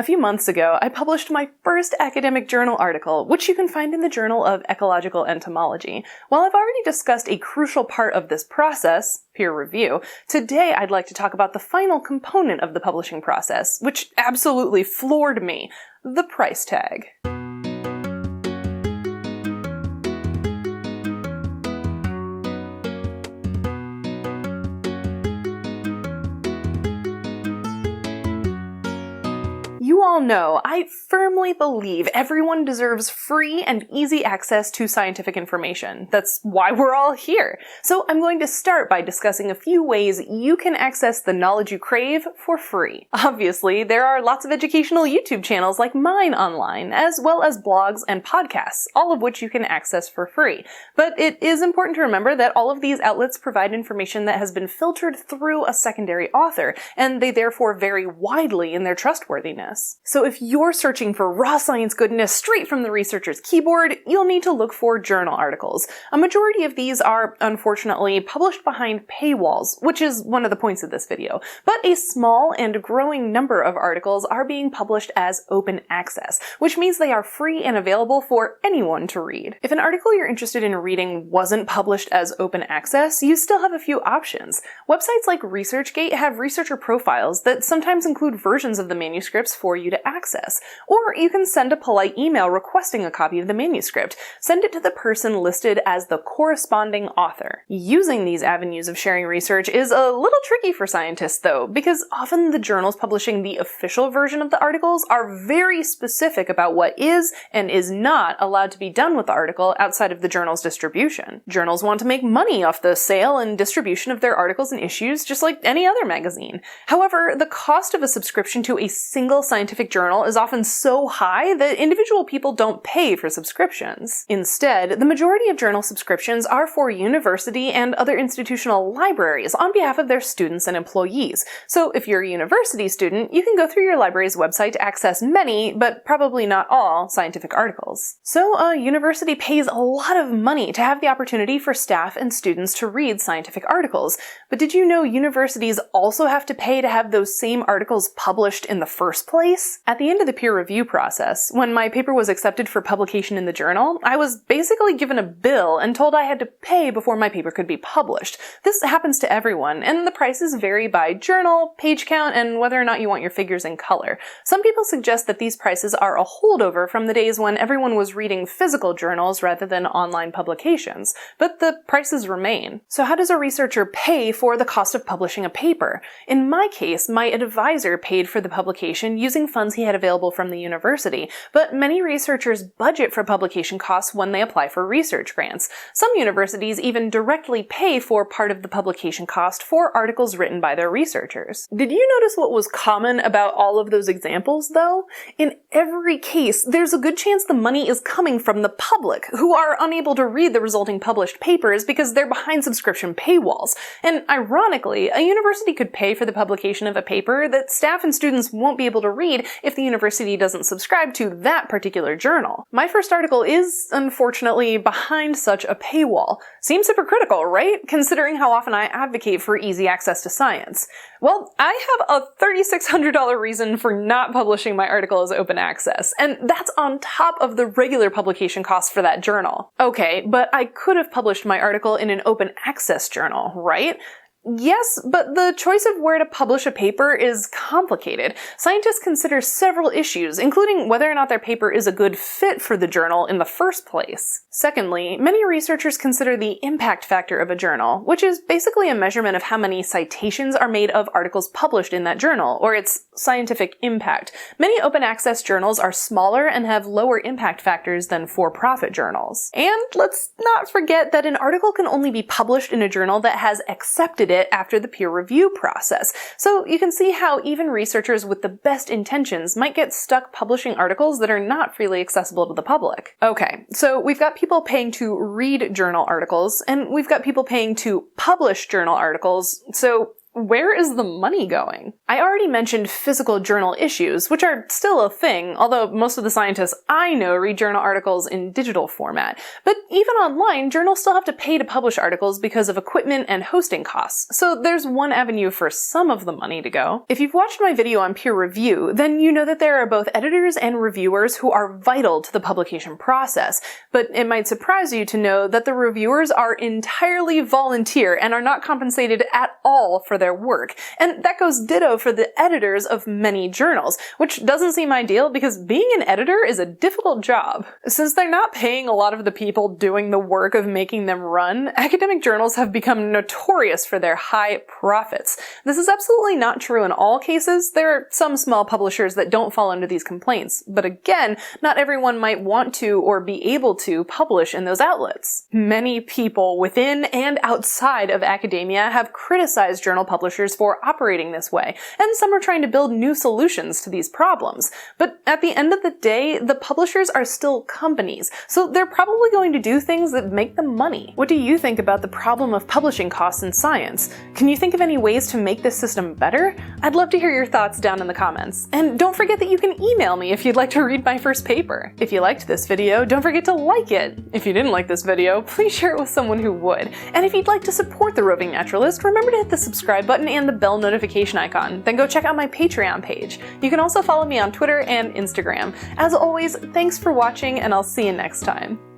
A few months ago, I published my first academic journal article, which you can find in the Journal of Ecological Entomology. While I've already discussed a crucial part of this process, peer review, today I'd like to talk about the final component of the publishing process, which absolutely floored me: the price tag. You all know, I firmly believe everyone deserves free and easy access to scientific information. That's why we're all here. So I'm going to start by discussing a few ways you can access the knowledge you crave for free. Obviously, there are lots of educational YouTube channels like mine online, as well as blogs and podcasts, all of which you can access for free. But it is important to remember that all of these outlets provide information that has been filtered through a secondary author, and they therefore vary widely in their trustworthiness. So if you're searching for raw science goodness straight from the researcher's keyboard, you'll need to look for journal articles. A majority of these are, unfortunately, published behind paywalls, which is one of the points of this video. But a small and growing number of articles are being published as open access, which means they are free and available for anyone to read. If an article you're interested in reading wasn't published as open access, you still have a few options. Websites like ResearchGate have researcher profiles that sometimes include versions of the manuscripts for you to access. Or you can send a polite email requesting a copy of the manuscript. Send it to the person listed as the corresponding author. Using these avenues of sharing research is a little tricky for scientists, though, because often the journals publishing the official version of the articles are very specific about what is and is not allowed to be done with the article outside of the journal's distribution. Journals want to make money off the sale and distribution of their articles and issues, just like any other magazine. However, the cost of a subscription to a single scientific journal is often so high that individual people don't pay for subscriptions. Instead, the majority of journal subscriptions are for university and other institutional libraries on behalf of their students and employees. So if you're a university student, you can go through your library's website to access many, but probably not all, scientific articles. So a university pays a lot of money to have the opportunity for staff and students to read scientific articles. But did you know universities also have to pay to have those same articles published in the first place? At the end of the peer review process, when my paper was accepted for publication in the journal, I was basically given a bill and told I had to pay before my paper could be published. This happens to everyone, and the prices vary by journal, page count, and whether or not you want your figures in color. Some people suggest that these prices are a holdover from the days when everyone was reading physical journals rather than online publications, but the prices remain. So how does a researcher pay for the cost of publishing a paper? In my case, my advisor paid for the publication using funds he had available from the university, but many researchers budget for publication costs when they apply for research grants. Some universities even directly pay for part of the publication cost for articles written by their researchers. Did you notice what was common about all of those examples, though? In every case, there's a good chance the money is coming from the public, who are unable to read the resulting published papers because they're behind subscription paywalls. And ironically, a university could pay for the publication of a paper that staff and students won't be able to read if the university doesn't subscribe to that particular journal. My first article is, unfortunately, behind such a paywall. Seems hypocritical, right? Considering how often I advocate for easy access to science. Well, I have a $3,600 reason for not publishing my article as open access, and that's on top of the regular publication costs for that journal. Okay, but I could have published my article in an open access journal, right? Yes, but the choice of where to publish a paper is complicated. Scientists consider several issues, including whether or not their paper is a good fit for the journal in the first place. Secondly, many researchers consider the impact factor of a journal, which is basically a measurement of how many citations are made of articles published in that journal, or its scientific impact. Many open access journals are smaller and have lower impact factors than for-profit journals. And let's not forget that an article can only be published in a journal that has accepted it after the peer review process. So you can see how even researchers with the best intentions might get stuck publishing articles that are not freely accessible to the public. Okay, so we've got people paying to read journal articles, and we've got people paying to publish journal articles, so where is the money going? I already mentioned physical journal issues, which are still a thing, although most of the scientists I know read journal articles in digital format. But even online, journals still have to pay to publish articles because of equipment and hosting costs, so there's one avenue for some of the money to go. If you've watched my video on peer review, then you know that there are both editors and reviewers who are vital to the publication process, but it might surprise you to know that the reviewers are entirely volunteer and are not compensated at all for their work. And that goes ditto for the editors of many journals, which doesn't seem ideal because being an editor is a difficult job. Since they're not paying a lot of the people doing the work of making them run, academic journals have become notorious for their high profits. This is absolutely not true in all cases. There are some small publishers that don't fall under these complaints, but again, not everyone might want to or be able to publish in those outlets. Many people within and outside of academia have criticized journal publishers for operating this way, and some are trying to build new solutions to these problems. But at the end of the day, the publishers are still companies, so they're probably going to do things that make them money. What do you think about the problem of publishing costs in science? Can you think of any ways to make this system better? I'd love to hear your thoughts down in the comments. And don't forget that you can email me if you'd like to read my first paper. If you liked this video, don't forget to like it. If you didn't like this video, please share it with someone who would. And if you'd like to support the Roving Naturalist, remember to hit the subscribe button and the bell notification icon. Then go check out my Patreon page. You can also follow me on Twitter and Instagram. As always, thanks for watching, and I'll see you next time.